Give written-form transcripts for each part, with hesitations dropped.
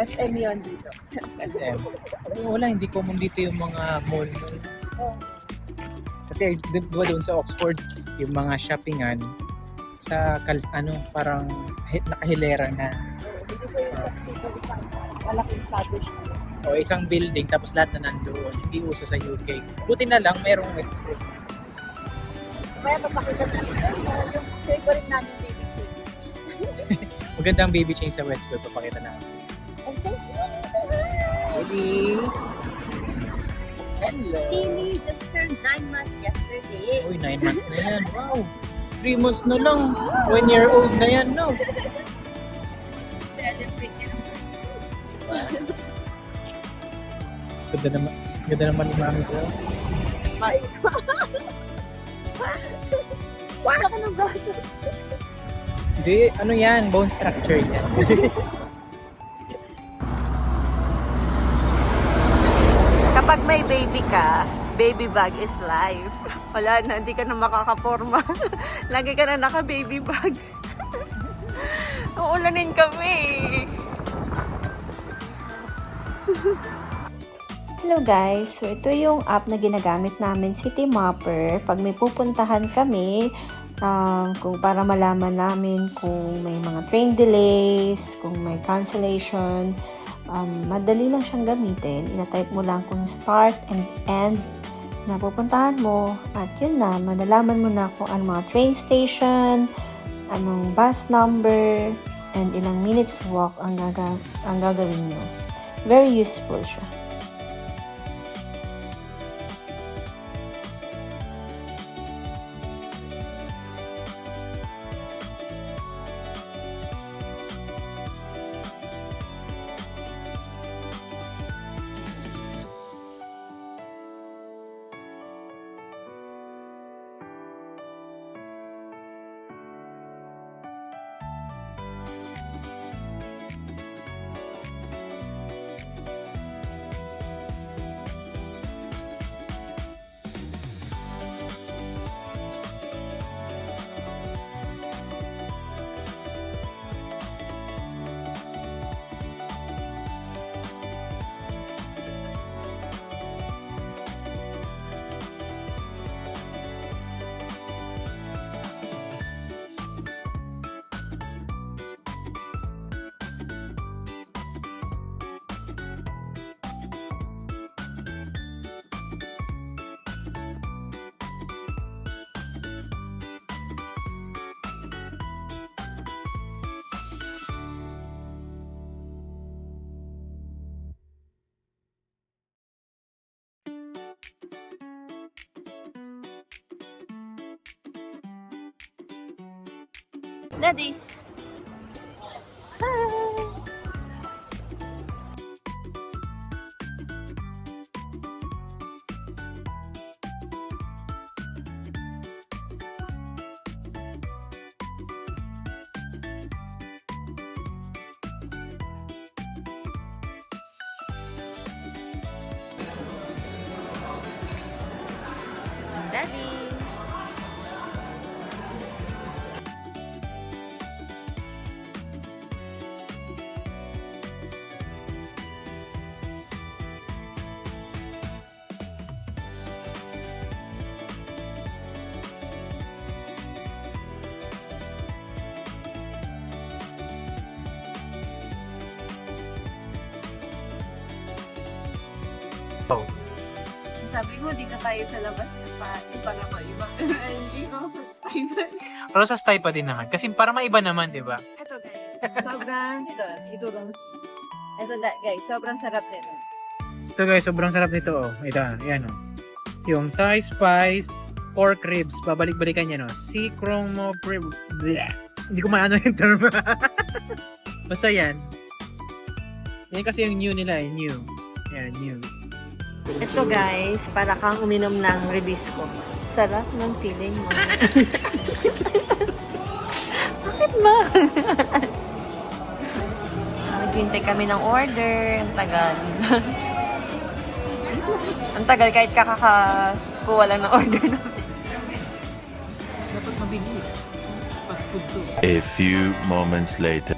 SM yun dito. SM. Wala, hindi common dito yung mga mall. Oh. Kasi doon sa Oxford, yung mga shoppingan sa parang nakahilera na. Hindi ko yung sa tipo isang malaking establishment. O isang building tapos lahat na nandoon. Hindi uso sa UK. Buti na lang merong Westwood. Kaya papakita natin sa inyo yung favorite namin baby chain. Magandang baby chain sa Westwood, papakita natin. And say, Lily! Hello! Lily just turned 9 months yesterday. Uy, 9 months na yan. Wow! 3 months na lang. 1 year old na yan, no? Celebrate niya ng Ganda naman ni Mami Sa. Wala ka ng braso. Hindi, ano yan? Bone structure yan. Kapag may baby ka, baby bag is life. Wala na, hindi ka na makakaporma. Lagi ka na naka-baby bag. Uulanin kami. Hello guys! So ito yung app na ginagamit namin, City Mapper. Pag may pupuntahan kami, kung para malaman namin kung may mga train delays, kung may cancellation, madali lang siyang gamitin. Ina-type mo lang kung start and end na pupuntahan mo. At yun na, malalaman mo na kung anong mga train station, anong bus number, and ilang minutes walk ang gagawin nyo. Very useful siya. Daddy. Daddy. Oh. Sabi mo, di na tayo sa labas iba na ba? Iba. Hindi ko sa style. Pero sa style pa din naman. Kasi para maiba naman, di ba? Ito guys, sobrang, ito lang. Ito guys, sobrang sarap nito. Ito guys, sobrang sarap nito. Oh. Ito, yan oh. Yung Thai spice pork ribs. Babalik-balikan yan oh. Hindi ko maano yung term. Basta yan. Yan kasi yung new nila eh. New. Yan, new. Ito guys, para kang uminom ng Ribisco. Sarap ng feeling mo. Bakit ba? Naghintay kami ng order. Ang tagal. Ang tagal kahit kakakakuha lang ng order namin. Dapat mabili. Fast food to. A few moments later.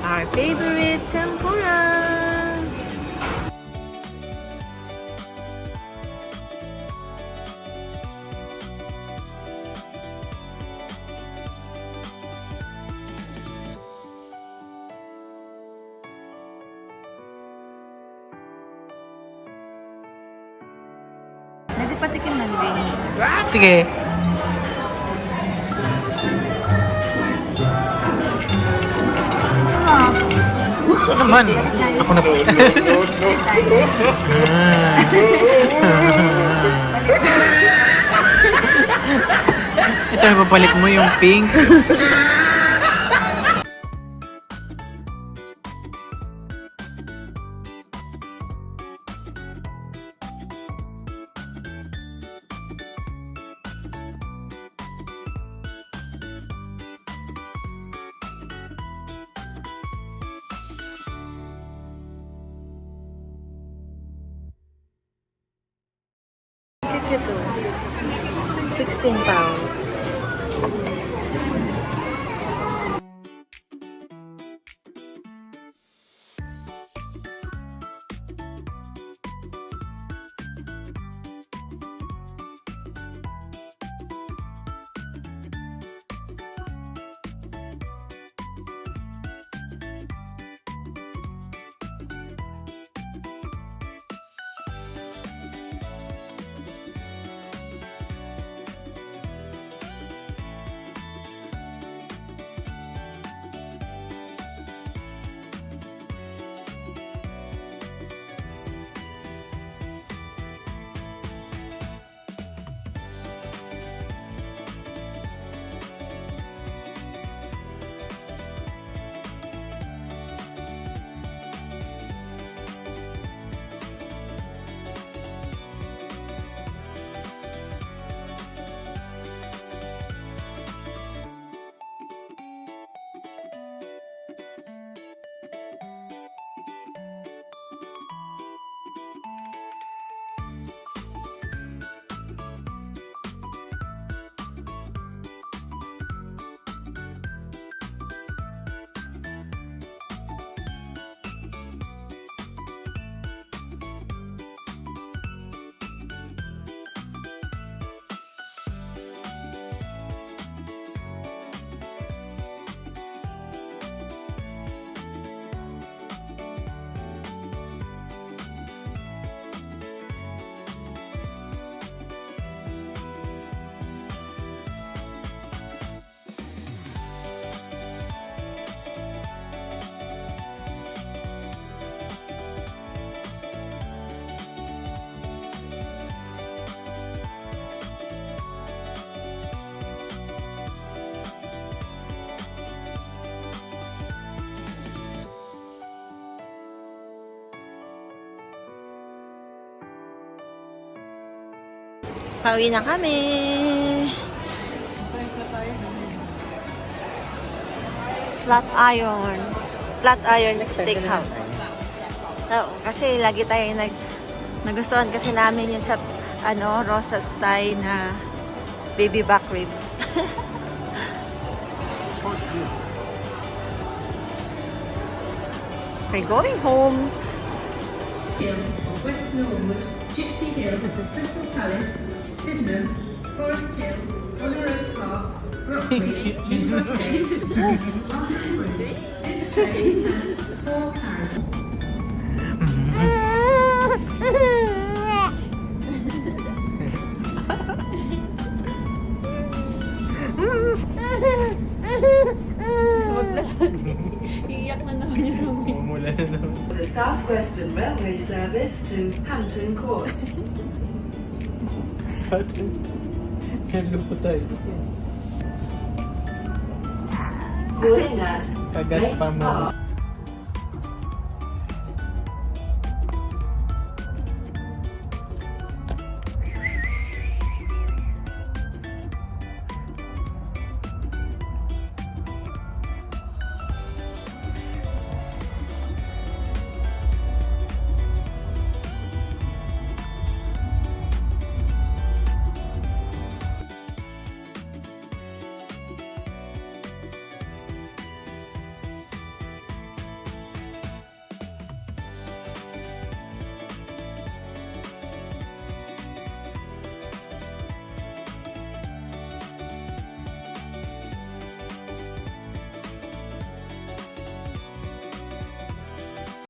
Our favorite tempura. Hindi patikim na din. Sige. Ito naman. Ako na po. Ito, ipapalit mo yung pink. Ito, 16 pounds. Pauwi na kami. Flat Iron. Flat Iron Steakhouse. Oo, kasi lagi tayo nagustuhan kasi namin yung sa Rosa's Thai na baby back ribs. We're going home. West Norwood, Gypsy Hill, Crystal Palace, Sydenham, Forest Hill, Hollyoak Park, Brockway, Newport Gate, Market Bridge. This train has 4 carriages. Iiyak na naman yung Rumi. Mumula na naman. The South Western Railway service to Hampton Court. Naloko tayo. Calling at Kagat pa Lakes mo. Park.